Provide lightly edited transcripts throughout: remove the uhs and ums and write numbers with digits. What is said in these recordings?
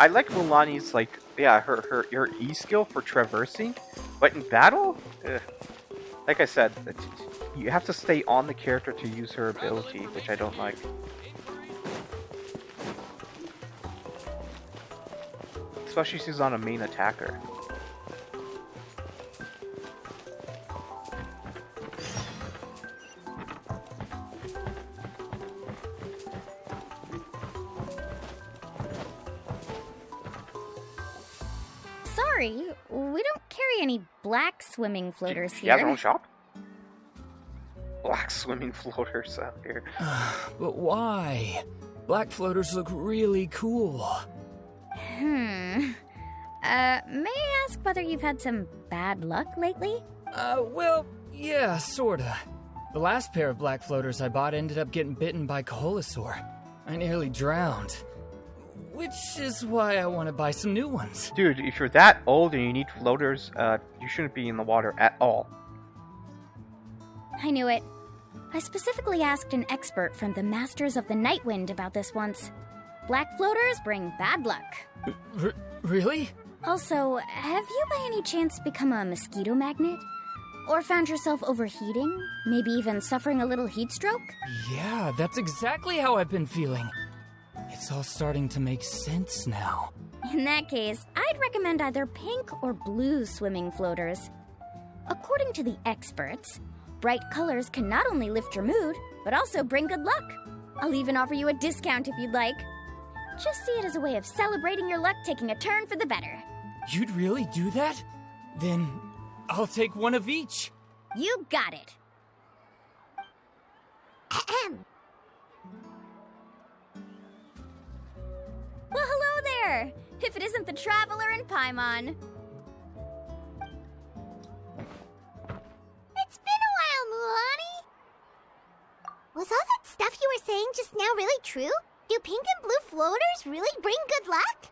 I like Mulani's, like, yeah, her E skill for traversing, but in battle, like I said, you have to stay on the character to use her ability, which I don't like. Especially if she's on a main attacker. Sorry, we don't carry any black swimming floaters You have here. your own shop? Black swimming floaters out here. But why? Black floaters look really cool. May I ask whether you've had some bad luck lately? Well, yeah, sorta. The last pair of black floaters I bought ended up getting bitten by Koholosaur. I nearly drowned. Which is why I want to buy some new ones. Dude, if you're that old and you need floaters, you shouldn't be in the water at all. I knew it. I specifically asked an expert from the Masters of the Night Wind about this once. Black floaters bring bad luck. Really? Also, have you by any chance become a mosquito magnet? Or found yourself overheating? Maybe even suffering a little heat stroke? Yeah, that's exactly how I've been feeling. It's all starting to make sense now. In that case, I'd recommend either pink or blue swimming floaters. According to the experts, bright colors can not only lift your mood, but also bring good luck. I'll even offer you a discount if you'd like. Just see it as a way of celebrating your luck taking a turn for the better. You'd really do that? Then I'll take one of each. You got it. Well, hello there! If it isn't the Traveler and Paimon. It's been a while, Mulani. Was all that stuff you were saying just now really true? Do pink and blue floaters really bring good luck?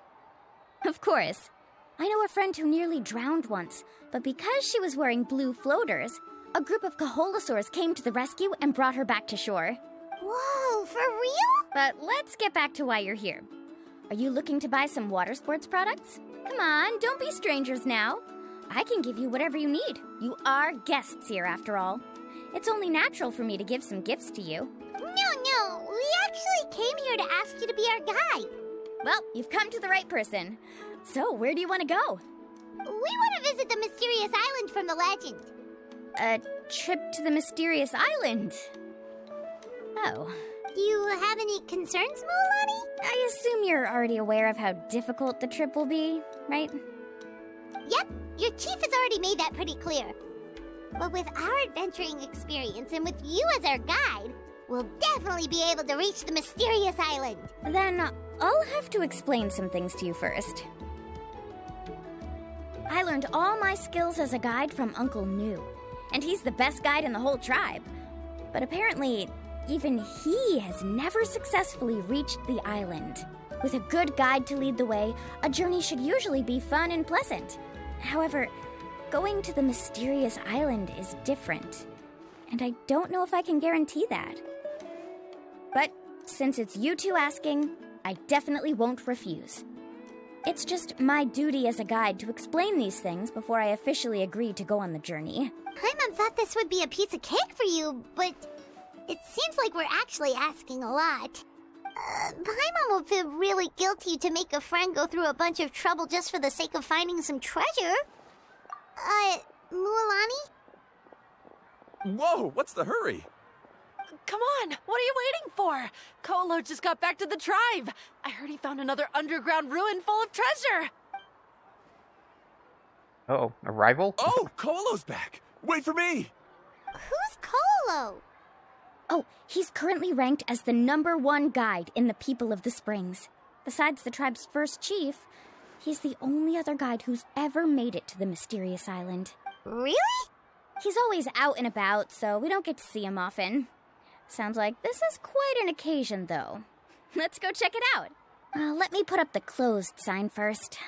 Of course. I know a friend who nearly drowned once, but because she was wearing blue floaters, a group of Koholosaurs came to the rescue and brought her back to shore. Whoa, for real? But let's get back to why you're here. Are you looking to buy some water sports products? Come on, don't be strangers now. I can give you whatever you need. You are guests here, after all. It's only natural for me to give some gifts to you. No, we actually came here to ask you to be our guide. Well, you've come to the right person. So, where do you want to go? We want to visit the mysterious island from the legend. A trip to the mysterious island? Oh. Do you have any concerns, Mulani? I assume you're already aware of how difficult the trip will be, right? Yep, your chief has already made that pretty clear. But with our adventuring experience and with you as our guide, we'll definitely be able to reach the mysterious island. Then I'll have to explain some things to you first. I learned all my skills as a guide from Uncle New, and he's the best guide in the whole tribe. But apparently, even he has never successfully reached the island. With a good guide to lead the way, a journey should usually be fun and pleasant. However, going to the mysterious island is different, and I don't know if I can guarantee that. But since it's you two asking, I definitely won't refuse. It's just my duty as a guide to explain these things before I officially agree to go on the journey. Paimon thought this would be a piece of cake for you, but it seems like we're actually asking a lot. Paimon will feel really guilty to make a friend go through a bunch of trouble just for the sake of finding some treasure. Mulani? Whoa, what's the hurry? Come on, what are you waiting for? Kolo just got back to the tribe. I heard he found another underground ruin full of treasure. Uh-oh, a rival? Oh, Kolo's back. Wait for me. Who's Kolo? Oh, he's currently ranked as the #1 guide in the People of the Springs. Besides the tribe's first chief, he's the only other guide who's ever made it to the mysterious island. Really? He's always out and about, so we don't get to see him often. Sounds like this is quite an occasion, though. Let's go check it out. Let me put up the closed sign first.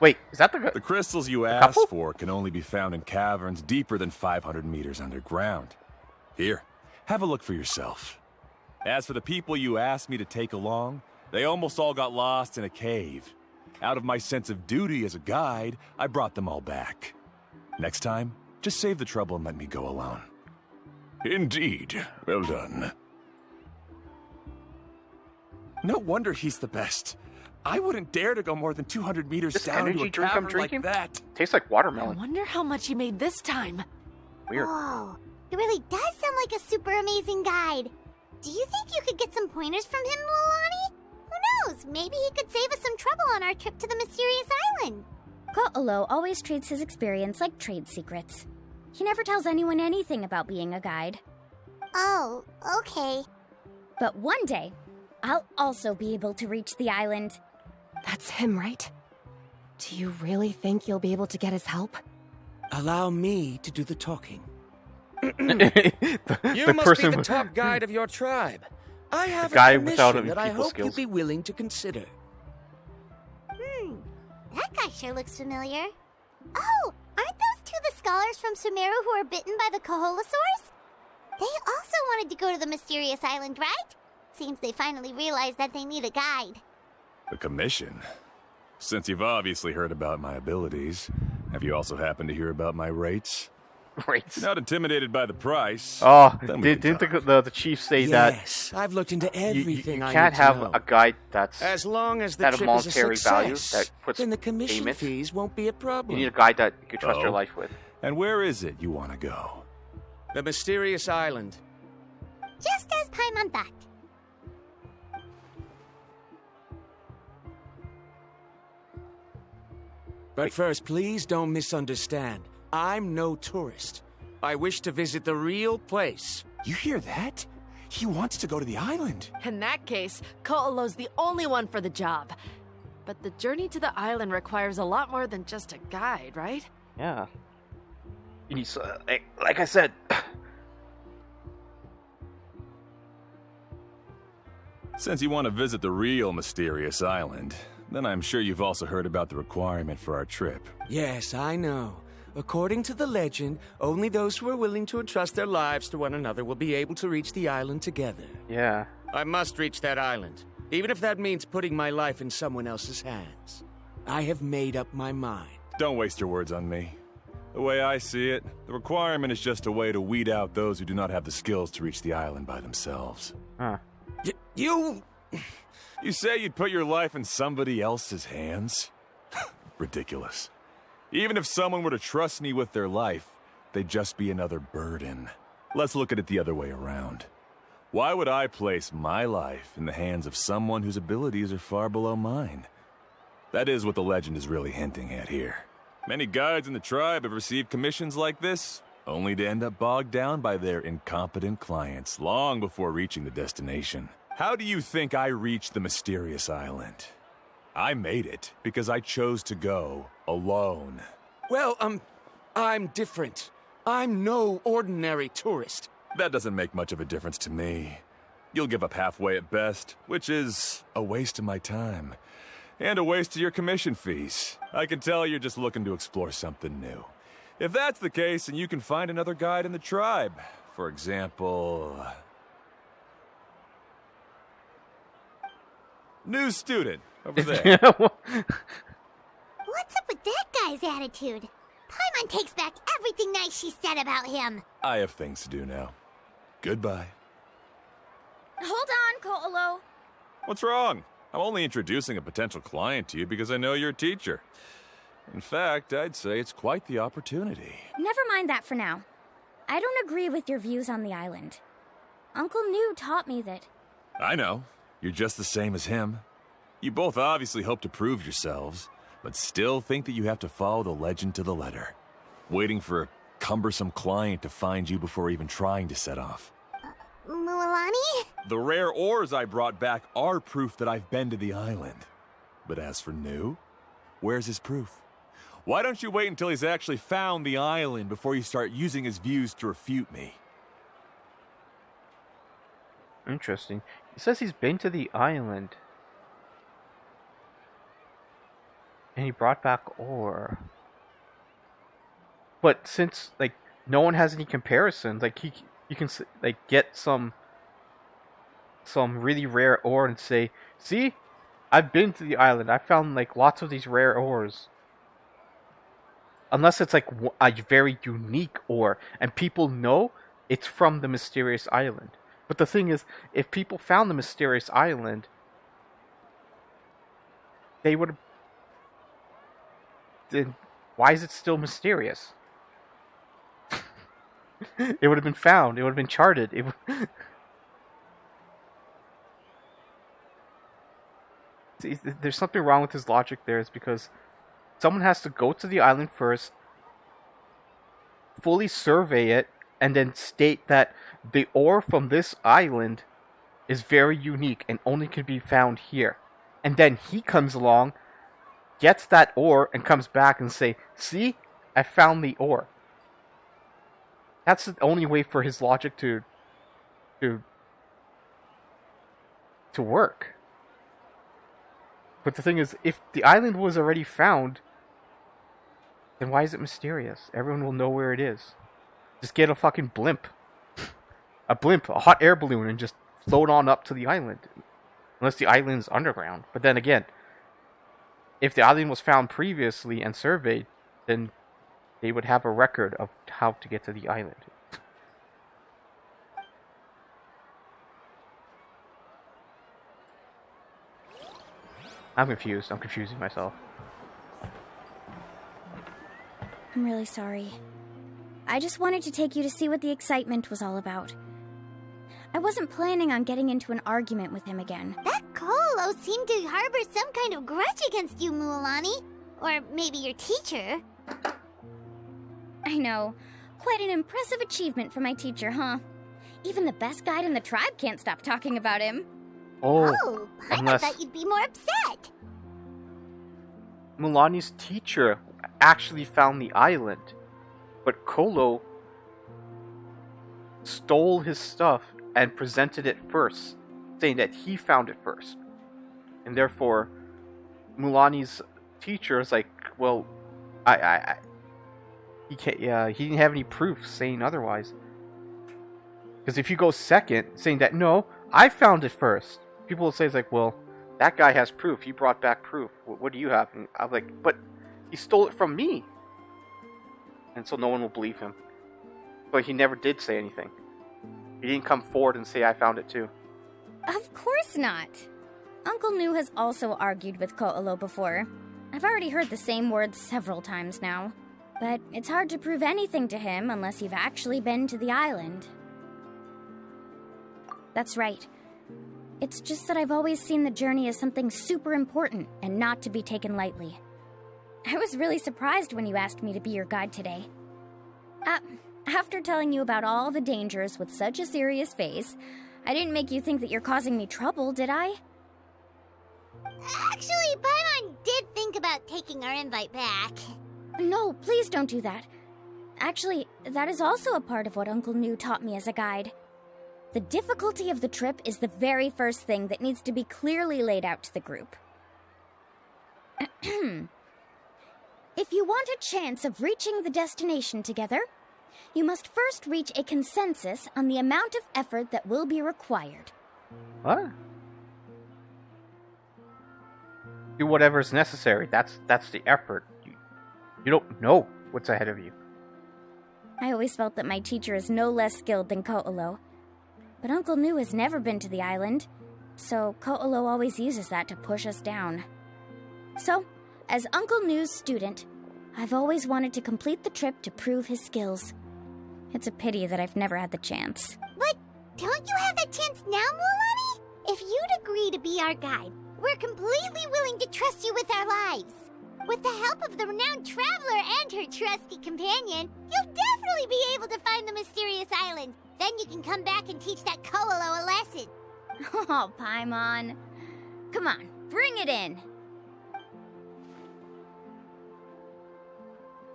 Wait, is that The crystals you couple? asked for can only be found in caverns deeper than 500 meters underground. Here, have a look for yourself. As for the people you asked me to take along, they almost all got lost in a cave. Out of my sense of duty as a guide, I brought them all back. Next time, just save the trouble and let me go alone. Indeed. Well done. No wonder he's the best. I wouldn't dare to go more than 200 meters This down to energy a drink I'm cavern drinking? like that. Tastes like I watermelon. wonder how much he made this time. Weird. Whoa, it really does sound like a super amazing guide. Do you think you could get some pointers from him, Mulani? Who knows? Maybe he could save us some trouble on our trip to the mysterious island. Ko'olo always treats his experience like trade secrets. He never tells anyone anything about being a guide. Oh, okay. But one day, I'll also be able to reach the island. That's him, right? Do you really think you'll be able to get his help? Allow me to do the talking. the You must person be the top guide of your tribe. I have guy a without commission any that I people hope skills. you'd be willing to consider. That guy sure looks familiar. Oh, aren't those two the scholars from Sumeru who are bitten by the Koholosaurs? They also wanted to go to the mysterious island, right? Seems they finally realized that they need a guide. A commission? Since you've obviously heard about my abilities, have you also happened to hear about my rates? rates. If you're not intimidated by the price. Oh, then we can didn't talk. the chief say that Yes, I've looked into you everything I can't need to have know. a guide that's As long as the that a trip is a monetary value success, that puts then the commission payment. fees won't be a You problem. need a guide that you can trust your Oh. life with. And where is it you want to go? The mysterious island. Just as Paimon thought. But first, please don't misunderstand. I'm no tourist. I wish to visit the real place. You hear that? He wants to go to the island. In that case, Ko'olo's the only one for the job. But the journey to the island requires a lot more than just a guide, right? Yeah. You need, like I said, Since you want to visit the real mysterious island, then I'm sure you've also heard about the requirement for our trip. Yes, I know. According to the legend, only those who are willing to entrust their lives to one another will be able to reach the island together. yeah. I must reach that island, even if that means putting my life in someone else's hands. I have made up my mind. Don't waste your words on me. The way I see it, the requirement is just a way to weed out those who do not have the skills to reach the island by themselves. Huh. You... You say you'd put your life in somebody else's hands? Ridiculous. Even if someone were to trust me with their life, they'd just be another burden. Let's look at it the other way around. Why would I place my life in the hands of someone whose abilities are far below mine? That is what the legend is really hinting at here. Many guides in the tribe have received commissions like this, only to end up bogged down by their incompetent clients long before reaching the destination. How do you think I reached the mysterious island? I made it because I chose to go alone. Well, I'm different. I'm no ordinary tourist. That doesn't make much of a difference to me. You'll give up halfway at best, which is a waste of my time. And a waste of your commission fees. I can tell you're just looking to explore something new. If that's the case, then you can find another guide in the tribe. For example... New student, over there. What's up with that guy's attitude? Paimon takes back everything nice she said about him. I have things to do now. Goodbye. Hold on, Ko'olo. What's wrong? I'm only introducing a potential client to you because I know you're a teacher. In fact, I'd say it's quite the opportunity. Never mind that for now. I don't agree with your views on the island. Uncle New taught me that. I know. You're just the same as him. You both obviously hope to prove yourselves, but still think that you have to follow the legend to the letter, waiting for a cumbersome client to find you before even trying to set off. Mulani? The rare ores I brought back are proof that I've been to the island. But as for New, where's his proof? Why don't you wait until he's actually found the island before you start using his views to refute me? Interesting. He says he's been to the island. And he brought back ore. But since, like, no one has any comparisons, like, you can, like, get some really rare ore and say, see, I've been to the island. I found, like, lots of these rare ores. Unless it's, like, a very unique ore, and people know it's from the mysterious island. But the thing is, if people found the mysterious island, they would have... Then why is it still mysterious? It would have been found. It would have been charted. It would... See, there's something wrong with his logic there. It's because someone has to go to the island first, fully survey it, and then state that the ore from this island is very unique and only can be found here. And then he comes along, gets that ore, and comes back and say, see, I found the ore. That's the only way for his logic to work. But the thing is, if the island was already found, then why is it mysterious? Everyone will know where it is. Just get a fucking blimp. A hot air balloon, and just float on up to the island. Unless the island's underground. But then again, if the island was found previously and surveyed, then they would have a record of how to get to the island. I'm confused. I'm confusing myself. I'm really sorry. I just wanted to take you to see what the excitement was all about. I wasn't planning on getting into an argument with him again. That Colo seemed to harbor some kind of grudge against you, Mualani. Or maybe your teacher. I know. Quite an impressive achievement for my teacher, huh? Even the best guide in the tribe can't stop talking about him. Oh, I thought you'd be more upset. Mualani's teacher actually found the island, but Colo stole his stuff and presented it first, saying that he found it first. And therefore, Mualani's teacher is like, well, he didn't have any proof saying otherwise. Because if you go second, saying that, no, I found it first, people will say, it's like, well, that guy has proof. He brought back proof. What do you have? And I'm like, but he stole it from me. And so no one will believe him. But he never did say anything. He didn't come forward and say, I found it too. Of course not. Uncle Nu has also argued with Ko'olo before. I've already heard the same words several times now. But it's hard to prove anything to him unless you've actually been to the island. That's right. It's just that I've always seen the journey as something super important and not to be taken lightly. I was really surprised when you asked me to be your guide today. After telling you about all the dangers with such a serious face, I didn't make you think that you're causing me trouble, did I? Actually, Paimon did think about taking our invite back. No, please don't do that. Actually, that is also a part of what Uncle Nu taught me as a guide. The difficulty of the trip is the very first thing that needs to be clearly laid out to the group. If you want a chance of reaching the destination together, you must first reach a consensus on the amount of effort that will be required. What? Do whatever is necessary. That's the effort. You don't know what's ahead of you. I always felt that my teacher is no less skilled than Ko'olo. But Uncle Nu has never been to the island, so Ko'olo always uses that to push us down. So, as Uncle Nu's student, I've always wanted to complete the trip to prove his skills. It's a pity that I've never had the chance. But don't you have that chance now, Mualani? If you'd agree to be our guide, we're completely willing to trust you with our lives. With the help of the renowned traveler and her trusty companion, you'll definitely be able to find the mysterious island. Then you can come back and teach that Ko'olo a lesson. Oh, Paimon. Come on, bring it in.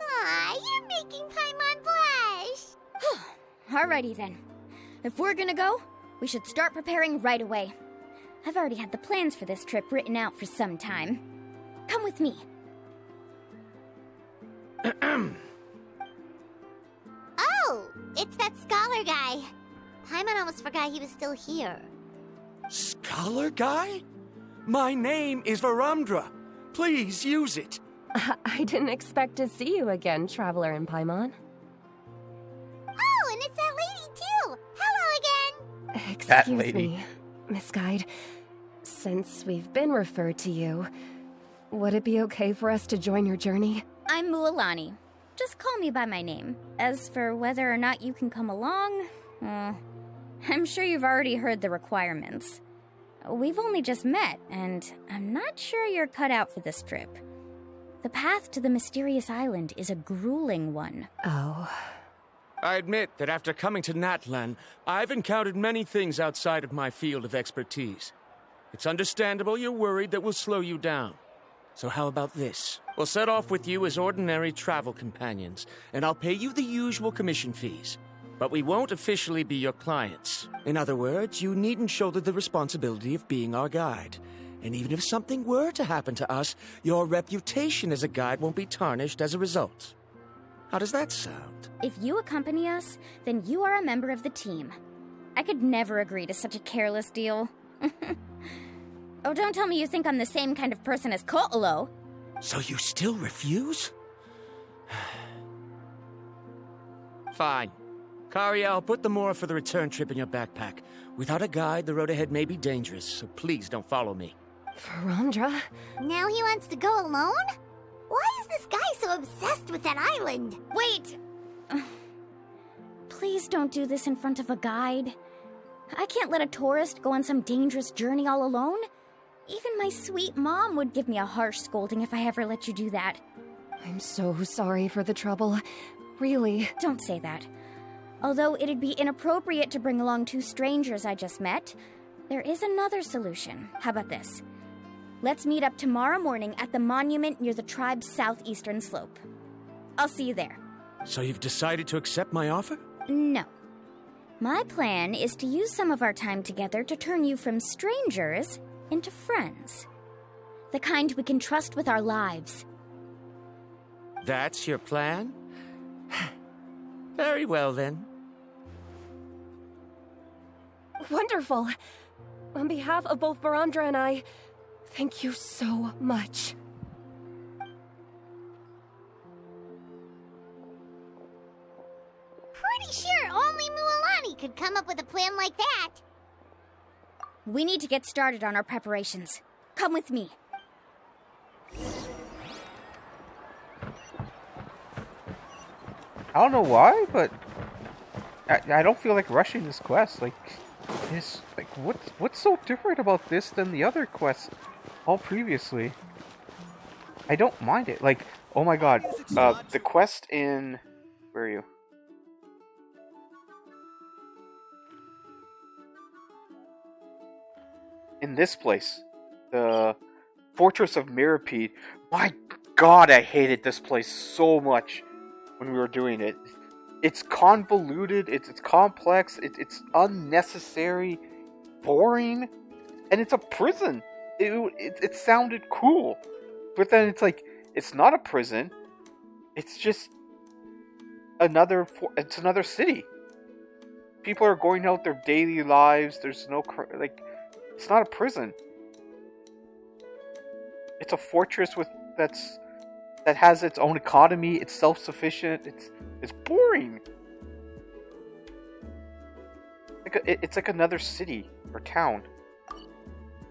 Aw, you're making Paimon blush. Alrighty then. If we're gonna go, we should start preparing right away. I've already had the plans for this trip written out for some time. Come with me. Oh, it's that scholar guy. Paimon almost forgot he was still here. Scholar guy? My name is Varamdra. Please use it. I didn't expect to see you again, Traveler in Paimon. Oh, and it's that lady too. Hello again. That Excuse lady. me, Miss Guide. Since we've been referred to you, would it be okay for us to join your journey? I'm Mualani. Just call me by my name. As for whether or not you can come along, I'm sure you've already heard the requirements. We've only just met, and I'm not sure you're cut out for this trip. The path to the mysterious island is a grueling one. Oh. I admit that after coming to Natlan, I've encountered many things outside of my field of expertise. It's understandable you're worried that we'll slow you down. So how about this? We'll set off with you as ordinary travel companions, and I'll pay you the usual commission fees. But we won't officially be your clients. In other words, you needn't shoulder the responsibility of being our guide. And even if something were to happen to us, your reputation as a guide won't be tarnished as a result. How does that sound? If you accompany us, then you are a member of the team. I could never agree to such a careless deal. Oh, don't tell me you think I'm the same kind of person as Ko'olo. So you still refuse? Fine. Kariel, put the Mora for the return trip in your backpack. Without a guide, the road ahead may be dangerous, so please don't follow me. Varamdra? Now he wants to go alone? Why is this guy so obsessed with that island? Wait! Please don't do this in front of a guide. I can't let a tourist go on some dangerous journey all alone. Even my sweet mom would give me a harsh scolding if I ever let you do that. I'm so sorry for the trouble. Really. Don't say that. Although it'd be inappropriate to bring along two strangers I just met, there is another solution. How about this? Let's meet up tomorrow morning at the monument near the tribe's southeastern slope. I'll see you there. So you've decided to accept my offer? No. My plan is to use some of our time together to turn you from strangers into friends. The kind we can trust with our lives. That's your plan? Very well, then. Wonderful. On behalf of both Varamdra and I, thank you so much. Pretty sure only Mualani could come up with a plan like that. We need to get started on our preparations. Come with me. I don't know why, but I don't feel like rushing this quest. Like, what's so different about this than the other quests all previously? I don't mind it. Like, oh my god, the quest in where are you? In this place, the Fortress of Mirapede. My god, I hated this place so much when we were doing it. It's convoluted, it's complex, it's unnecessary, boring, and it's a prison. It sounded cool, but then it's like, it's not a prison, it's just another city. People are going out their daily lives, there's no, like, it's not a prison. It's a fortress that has its own economy. It's self-sufficient. It's boring. It's like another city or town.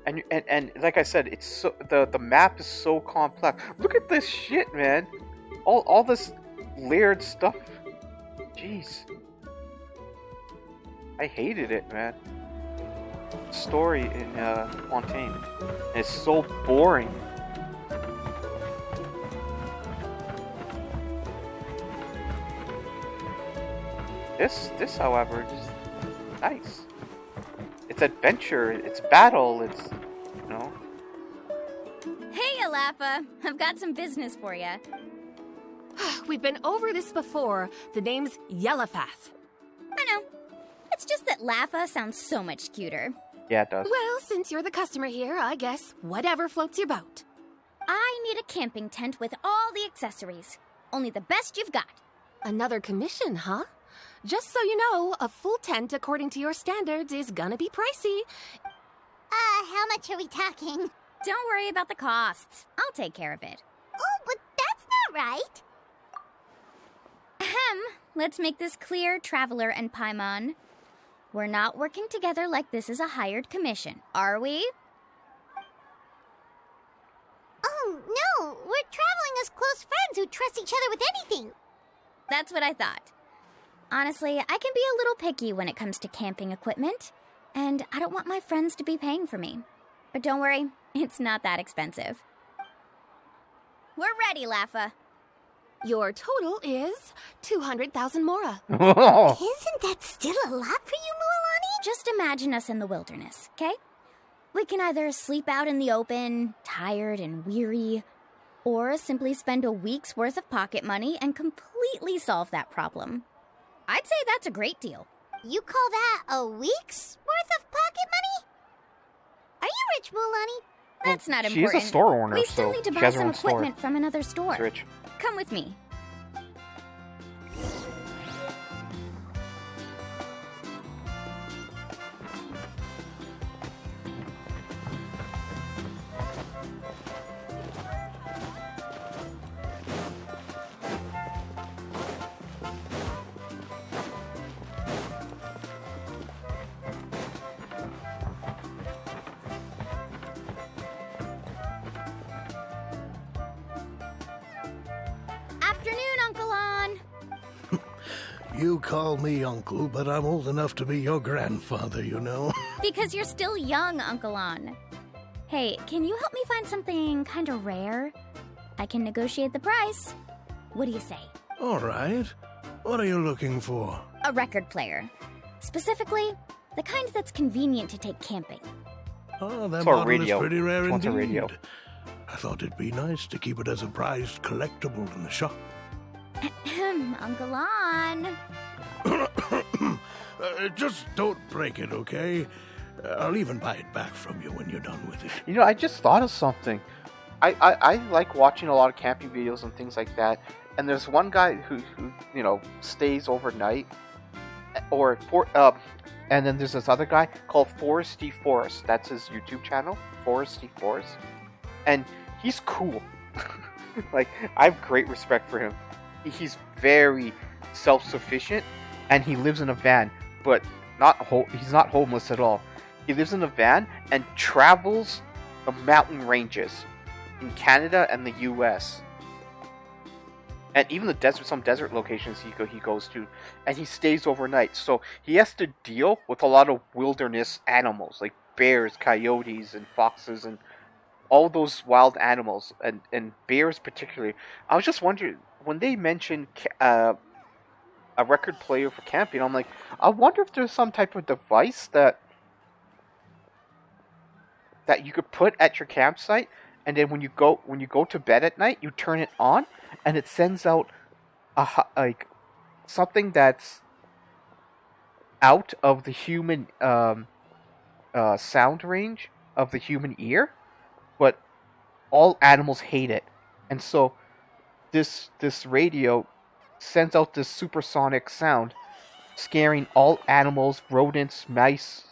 And like I said, it's so the map is so complex. Look at this shit, man. All this layered stuff. Jeez. I hated it, man. Story in Fontaine. It's so boring. This, however, is nice. It's adventure. It's battle. It's, you know. Hey, Alafa. I've got some business for you. We've been over this before. The name's Yellowfath. I know. It's just that Lafa sounds so much cuter. Yeah, it does. Well, since you're the customer here, I guess whatever floats your boat. I need a camping tent with all the accessories. Only the best you've got. Another commission, huh? Just so you know, a full tent according to your standards is gonna be pricey. How much are we talking? Don't worry about the costs. I'll take care of it. Oh, but that's not right. Ahem. Let's make this clear, Traveler and Paimon. We're not working together like this is a hired commission, are we? Oh, no. We're traveling as close friends who trust each other with anything. That's what I thought. Honestly, I can be a little picky when it comes to camping equipment, and I don't want my friends to be paying for me. But don't worry, it's not that expensive. We're ready, Laffa. Your total is 200,000 mora. Isn't that still a lot for you, Mualani? Just imagine us in the wilderness, okay? We can either sleep out in the open, tired and weary, or simply spend a week's worth of pocket money and completely solve that problem. I'd say that's a great deal. You call that a week's worth of pocket money? Are you rich, Mualani? That's not She's important. a store owner, We still so need to she buy has her some own store. equipment from another store. She's rich. Come with me. Afternoon, Uncle On. You call me uncle, but I'm old enough to be your grandfather, you know. Because you're still young, Uncle On. Hey, can you help me find something kind of rare? I can negotiate the price. What do you say? All right. What are you looking for? A record player. Specifically, the kind that's convenient to take camping. Oh, that For a model radio. is pretty rare She wants a indeed. radio. I thought it'd be nice to keep it as a prized collectible in the shop. Uncle On. Just don't break it, okay? I'll even buy it back from you when you're done with it. You know, I just thought of something. I like watching a lot of camping videos and things like that. And there's one guy who you know, stays overnight. And then there's this other guy called Foresty Forest. That's his YouTube channel, Foresty Forest. And he's cool. Like, I have great respect for him. He's very self-sufficient, and he lives in a van, but he's not homeless at all. He lives in a van and travels the mountain ranges in Canada and the US. And even some desert locations he goes to, and he stays overnight. So he has to deal with a lot of wilderness animals, like bears, coyotes, and foxes, and all those wild animals, and bears particularly. I was just wondering, when they mentioned a record player for camping, I'm like, I wonder if there's some type of device that you could put at your campsite, and then when you go to bed at night, you turn it on, and it sends out something that's out of the human sound range of the human ear, but all animals hate it, and so this radio sends out this supersonic sound, scaring all animals, rodents, mice,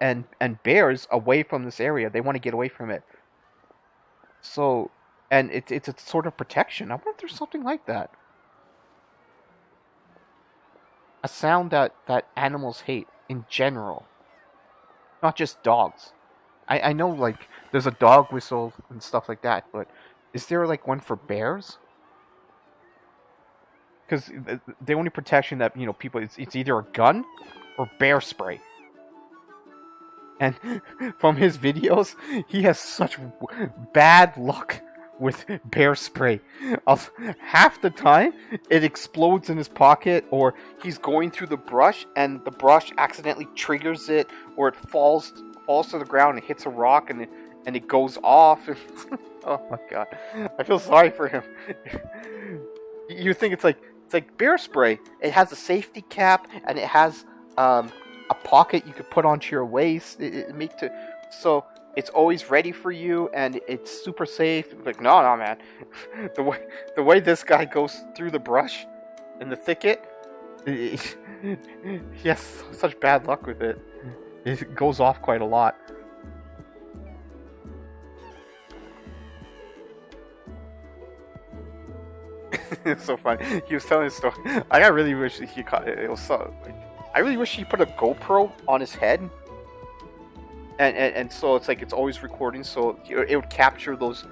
and bears away from this area. They want to get away from it. So, and it's a sort of protection. I wonder if there's something like that. A sound that animals hate in general. Not just dogs. I know, like, there's a dog whistle and stuff like that, but is there, like, one for bears? Because the only protection that, you know, people, it's either a gun or bear spray. And from his videos, he has such bad luck with bear spray. Half the time, it explodes in his pocket, or he's going through the brush, and the brush accidentally triggers it, or it falls to the ground and hits a rock, and it goes off. Oh my god, I feel sorry for him. You think it's like bear spray. It has a safety cap, and it has a pocket you could put onto your waist. It make to so it's always ready for you, and it's super safe. Like, no, man. the way this guy goes through the brush in the thicket, he has such bad luck with it. It goes off quite a lot. It's so funny. He was telling his story. I really wish he caught it. It was so. I really wish he put a GoPro on his head, and so it's like it's always recording, so it would capture those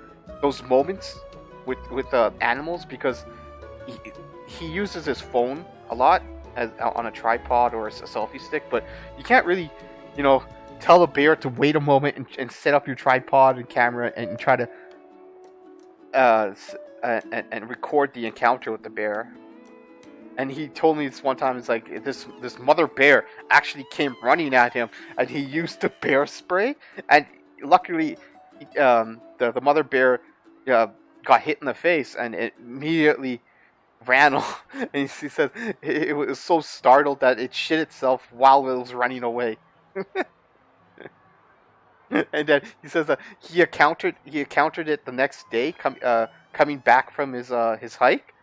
moments with animals, because he uses his phone a lot on a tripod or a selfie stick, but you can't really, tell the bear to wait a moment and set up your tripod and camera and try to and record the encounter with the bear. And he told me this one time, it's like this mother bear actually came running at him, and he used the bear spray, and luckily the mother bear got hit in the face, and it immediately ran off. And he says it was so startled that it shit itself while it was running away. And then he says that he encountered it the next day, coming back from his hike.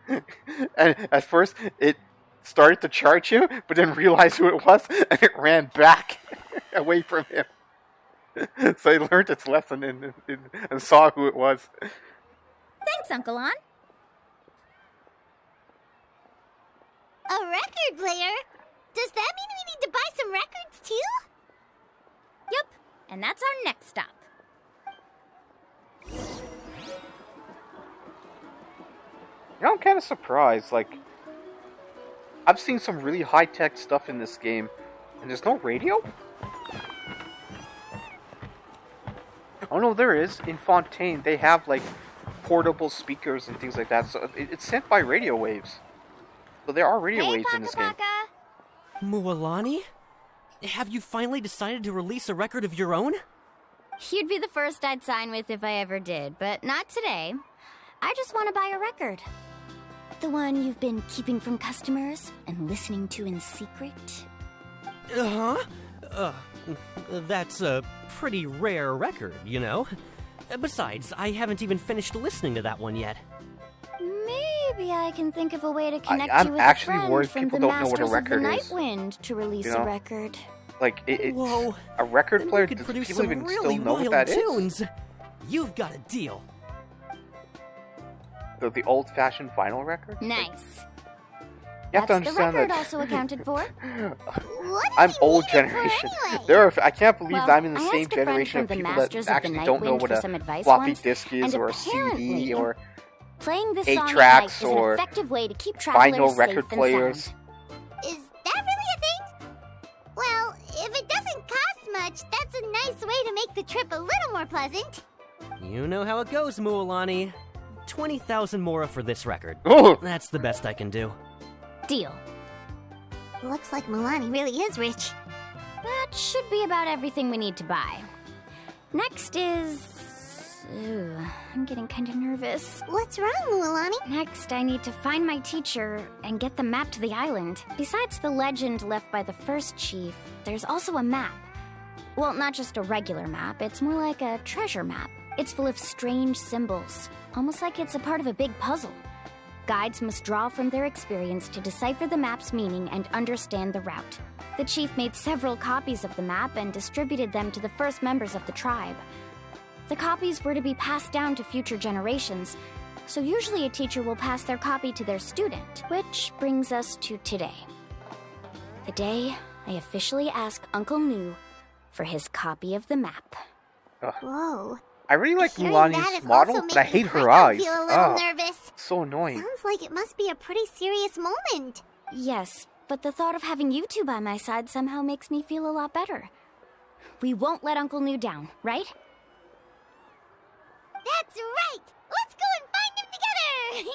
And at first it started to charge him, but then realized who it was, and it ran back away from him. So he learned its lesson and saw who it was. Thanks, Uncle On. A record player? Does that mean we need to buy some records too? Yep, and that's our next stop. I'm kind of surprised. Like, I've seen some really high-tech stuff in this game, and there's no radio? Oh no, there is. In Fontaine, they have, like, portable speakers and things like that, so it's sent by radio waves. So there are radio waves in this game. Mualani? Have you finally decided to release a record of your own? You'd be the first I'd sign with if I ever did, but not today. I just want to buy a record. The one you've been keeping from customers and listening to in secret? That's a pretty rare record, you know? Besides, I haven't even finished listening to that one yet. Maybe I can think of a way to connect I'm you with actually a friend worried from people the don't know what a Masters of the record Night is. Wind to release You know? a record. Like, it's Whoa, a record player. could Does produce people some even really still know what wild that is? tunes. You've got a deal. The old-fashioned vinyl record? Nice. You have to That's the understand record that also accounted for. What do I'm we old need it for generation. anyway? I can't believe Well, that I'm in the I same asked a friend generation from of the people Masters that of the actually Night don't know Wind what for a some advice floppy once, disk is, and or a CD, apparently or playing this 8 song at tracks, night is an or effective way to keep travelers vinyl safe record and players. sound. Is that really a thing? Well, if it doesn't cost much, that's a nice way to make the trip a little more pleasant. You know how it goes, Mualani. 20,000 mora for this record. Oh! That's the best I can do. Deal. Looks like Milani really is rich. That should be about everything we need to buy. Next is... Ooh, I'm getting kind of nervous. What's wrong, Mualani? Next, I need to find my teacher and get the map to the island. Besides the legend left by the first chief, there's also a map. Well, not just a regular map, it's more like a treasure map. It's full of strange symbols, almost like it's a part of a big puzzle. Guides must draw from their experience to decipher the map's meaning and understand the route. The chief made several copies of the map and distributed them to the first members of the tribe. The copies were to be passed down to future generations, so usually a teacher will pass their copy to their student, which brings us to today. The day I officially ask Uncle Nu for his copy of the map. Whoa. I really like Hearing that Milani's is model, also but I making hate her Franco eyes. feel a little Ah, nervous. so annoying. Sounds like it must be a pretty serious moment. Yes, but the thought of having you two by my side somehow makes me feel a lot better. We won't let Uncle Nu down, right? That's right! Let's go and find him together!